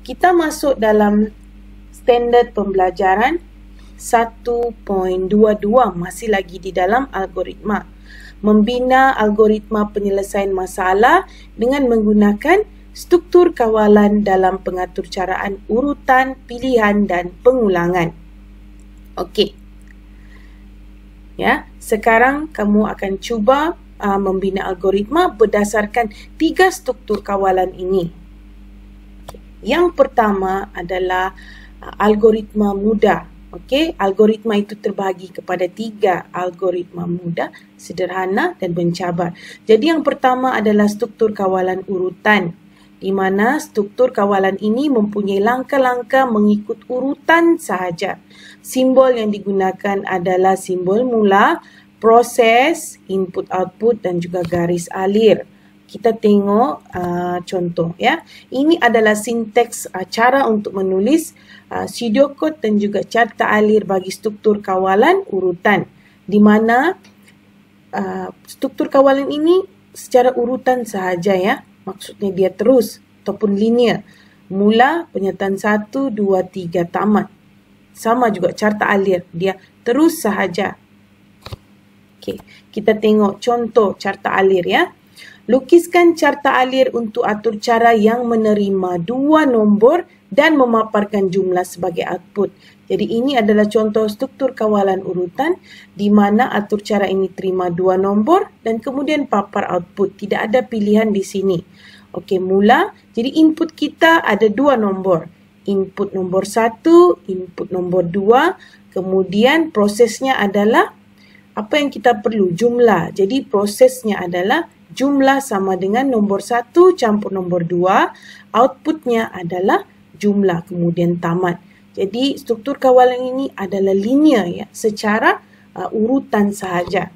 Kita masuk dalam standard pembelajaran 1.22, masih lagi di dalam algoritma. Membina algoritma penyelesaian masalah dengan menggunakan struktur kawalan dalam pengaturcaraan urutan, pilihan dan pengulangan. Okey. Ya, sekarang kamu akan cuba membina algoritma berdasarkan 3 struktur kawalan ini. Yang pertama adalah algoritma mudah. Okey, algoritma itu terbahagi kepada 3 algoritma mudah, sederhana dan mencabar. Jadi yang pertama adalah struktur kawalan urutan, di mana struktur kawalan ini mempunyai langkah-langkah mengikut urutan sahaja. Simbol yang digunakan adalah simbol mula, proses, input-output dan juga garis alir. Kita tengok contoh ya. Ini adalah sinteks cara untuk menulis pseudocode dan juga carta alir bagi struktur kawalan urutan, di mana struktur kawalan ini secara urutan sahaja ya. Maksudnya dia terus ataupun linear. Mula, pernyataan 1, 2, 3, tamat. Sama juga carta alir, dia terus sahaja. Okey, kita tengok contoh carta alir ya. Lukiskan carta alir untuk atur cara yang menerima 2 nombor dan memaparkan jumlah sebagai output. Jadi ini adalah contoh struktur kawalan urutan di mana atur cara ini terima 2 nombor dan kemudian papar output. Tidak ada pilihan di sini. Okey, mula. Jadi input kita ada 2 nombor. Input nombor 1, input nombor 2. Kemudian prosesnya adalah apa yang kita perlu? Jumlah. Jadi prosesnya adalah jumlah sama dengan nombor 1 campur nombor 2. Outputnya adalah jumlah, kemudian tamat. Jadi struktur kawalan ini adalah linear ya, secara urutan sahaja.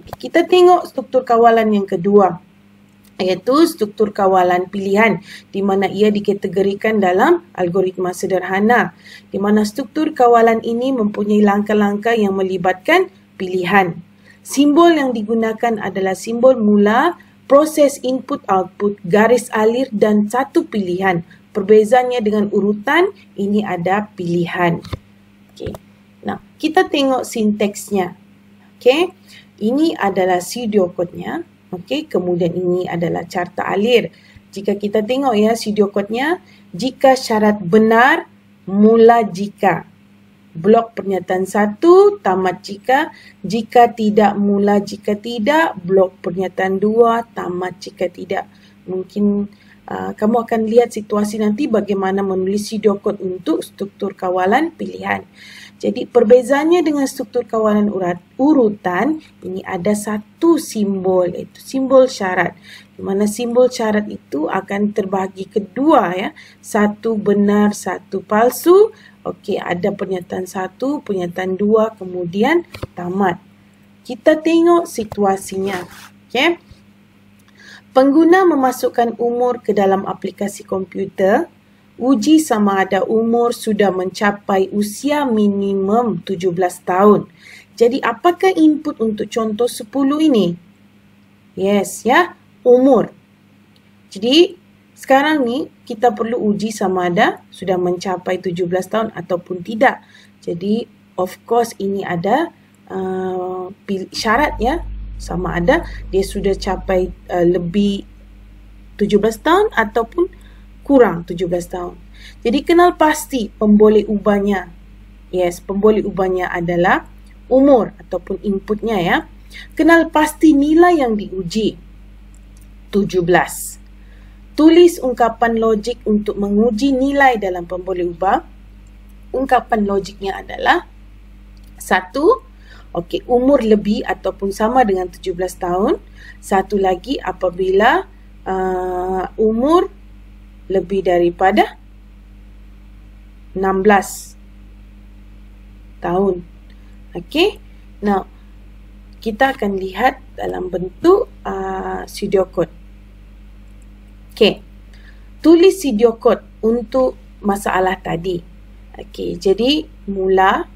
Okey, kita tengok struktur kawalan yang kedua, iaitu struktur kawalan pilihan, di mana ia dikategorikan dalam algoritma sederhana, di mana struktur kawalan ini mempunyai langkah-langkah yang melibatkan pilihan. Simbol yang digunakan adalah simbol mula, proses input-output, garis alir dan satu pilihan. Perbezaannya dengan urutan, ini ada pilihan. Okay. Nah, kita tengok sinteksnya. Okay. Ini adalah pseudocode-nya. Okay. Kemudian ini adalah carta alir. Jika kita tengok ya pseudocode-nya, jika syarat benar, mula jika. Blok pernyataan 1, tamat jika tidak, mula jika tidak, blok pernyataan 2, tamat jika tidak. Mungkin kamu akan lihat situasi nanti bagaimana menulis pseudocode untuk struktur kawalan pilihan. Jadi perbezaannya dengan struktur kawalan urutan, ini ada satu simbol, iaitu simbol syarat. Di mana simbol syarat itu akan terbahagi kedua ya. Satu benar, satu palsu. Okey, ada pernyataan 1, pernyataan 2, kemudian tamat. Kita tengok situasinya. Okey. Pengguna memasukkan umur ke dalam aplikasi komputer. Uji sama ada umur sudah mencapai usia minimum 17 tahun. Jadi apakah input untuk contoh 10 ini? Yes ya, umur. Jadi sekarang ni kita perlu uji sama ada sudah mencapai 17 tahun ataupun tidak. Jadi of course ini ada syarat ya. Sama ada dia sudah capai lebih 17 tahun ataupun kurang 17 tahun. Jadi kenal pasti pemboleh ubahnya. Yes, pemboleh ubahnya adalah umur ataupun inputnya ya. Kenal pasti nilai yang diuji. 17. Tulis ungkapan logik untuk menguji nilai dalam pemboleh ubah. Ungkapan logiknya adalah 1. Okey, umur lebih ataupun sama dengan 17 tahun. Satu lagi apabila umur lebih daripada 16 tahun. Okey. Now, kita akan lihat dalam bentuk pseudocode. Okey. Tulis pseudocode untuk masalah tadi. Okey, jadi mula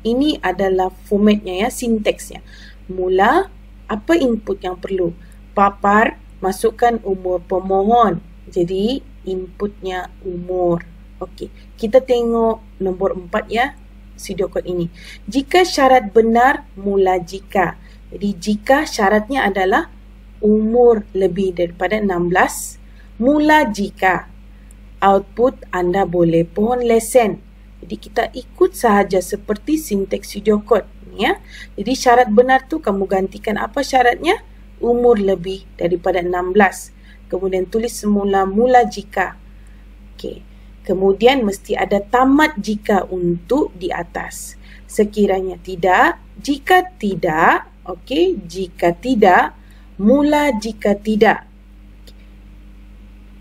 ini adalah formatnya ya, sinteksnya. Mula, apa input yang perlu? Papar, masukkan umur pemohon. Jadi inputnya umur. Okey, kita tengok nombor 4 ya, pseudocode ini. Jika syarat benar, mula jika. Jadi jika syaratnya adalah umur lebih daripada 16, mula jika. Output anda boleh pohon lesen. Jadi kita ikut sahaja seperti sinteks pseudocode ya. Jadi syarat benar tu kamu gantikan apa syaratnya? Umur lebih daripada 16. Kemudian tulis semula mula jika. Okey. Kemudian mesti ada tamat jika untuk di atas. Sekiranya tidak, jika tidak, okey, jika tidak, mula jika tidak.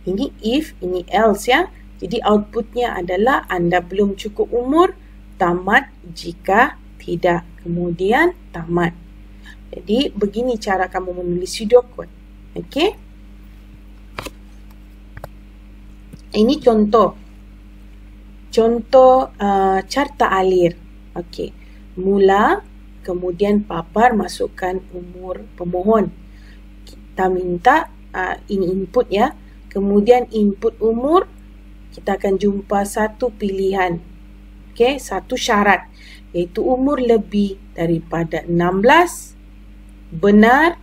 Ini if, ini else ya. Jadi outputnya adalah anda belum cukup umur, tamat jika tidak. Kemudian tamat. Jadi begini cara kamu menulis pseudocode. Okey. Ini contoh. Contoh carta alir. Okey. Mula, kemudian papar masukkan umur pemohon. Kita minta ini input ya. Kemudian input umur, kita akan jumpa satu pilihan. Okey, satu syarat. Iaitu umur lebih daripada 16. Benar,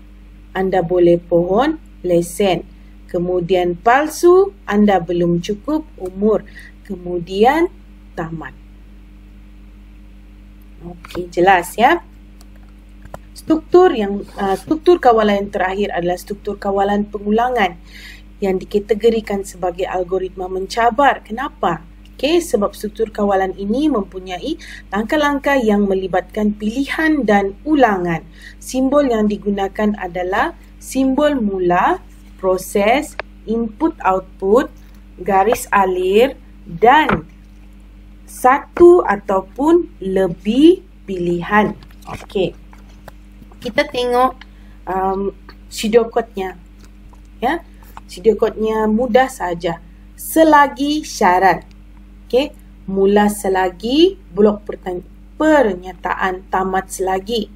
anda boleh pohon lesen. Kemudian palsu, anda belum cukup umur. Kemudian tamat. Okey, jelas ya. Struktur kawalan yang terakhir adalah struktur kawalan pengulangan yang dikategorikan sebagai algoritma mencabar. Kenapa? Okey, sebab struktur kawalan ini mempunyai langkah-langkah yang melibatkan pilihan dan ulangan. Simbol yang digunakan adalah simbol mula, proses, input-output, garis alir, dan satu ataupun lebih pilihan. Okey. Kita tengok pseudocode-nya. Ya. Pseudocode-nya mudah saja. Selagi syarat. Okey. Mula selagi, blok pernyataan tamat selagi.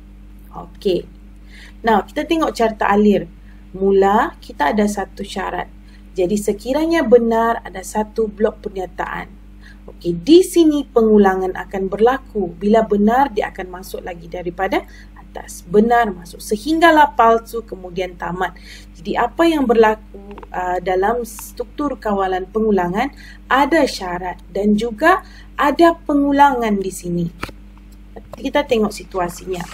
Okey. Now, kita tengok carta alir. Mula, kita ada satu syarat. Jadi sekiranya benar ada satu blok pernyataan. Okey, di sini pengulangan akan berlaku. Bila benar dia akan masuk lagi daripada atas. Benar masuk sehinggalah palsu kemudian tamat. Jadi apa yang berlaku dalam struktur kawalan pengulangan ada syarat dan juga ada pengulangan di sini. Kita tengok situasinya.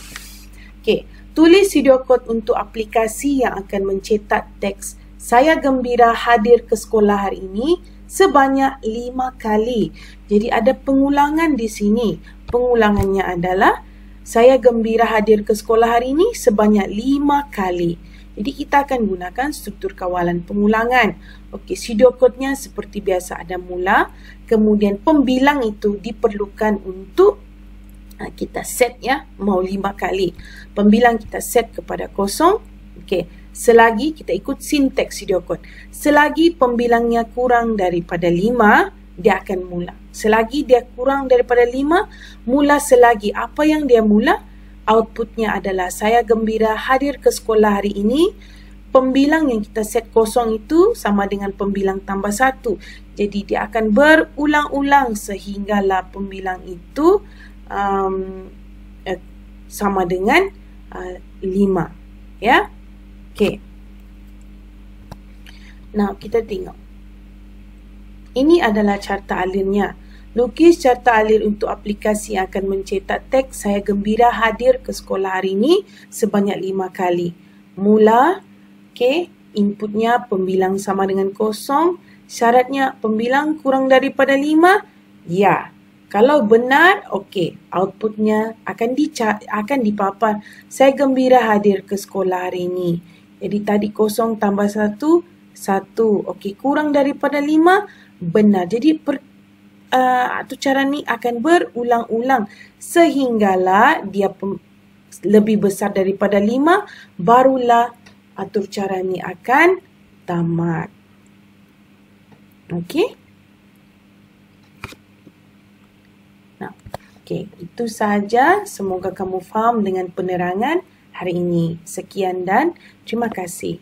Okey, tulis pseudocode untuk aplikasi yang akan mencetak teks "Saya gembira hadir ke sekolah hari ini" sebanyak 5 kali. Jadi ada pengulangan di sini. Pengulangannya adalah "Saya gembira hadir ke sekolah hari ini" sebanyak 5 kali. Jadi kita akan gunakan struktur kawalan pengulangan. Okey, pseudocode-nya seperti biasa ada mula, kemudian pembilang itu diperlukan untuk kita set ya, mau 5 kali. Pembilang kita set kepada 0. Okey. Selagi kita ikut sinteks pseudocode. Selagi pembilangnya kurang daripada 5, dia akan mula. Selagi dia kurang daripada 5, mula selagi. Apa yang dia mula? Outputnya adalah "Saya gembira hadir ke sekolah hari ini". Pembilang yang kita set 0 itu sama dengan pembilang tambah 1. Jadi dia akan berulang-ulang sehinggalah pembilang itu sama dengan 5. Ya. Okey. Nah, kita tengok. Ini adalah carta alirnya. Lukis carta alir untuk aplikasi yang akan mencetak teks "Saya gembira hadir ke sekolah hari ini" sebanyak 5 kali. Mula, okey, inputnya pembilang sama dengan 0. Syaratnya pembilang kurang daripada 5. Ya. Kalau benar, okey, outputnya akan dipapar "Saya gembira hadir ke sekolah hari ini". Jadi tadi 0 tambah 1, 1. Okey, kurang daripada 5, benar. Jadi cara ni akan berulang-ulang sehinggalah dia lebih besar daripada 5, barulah atur cara ni akan tamat. Okey. Nah, okey, itu sahaja. Semoga kamu faham dengan penerangan hari ini. Sekian dan terima kasih.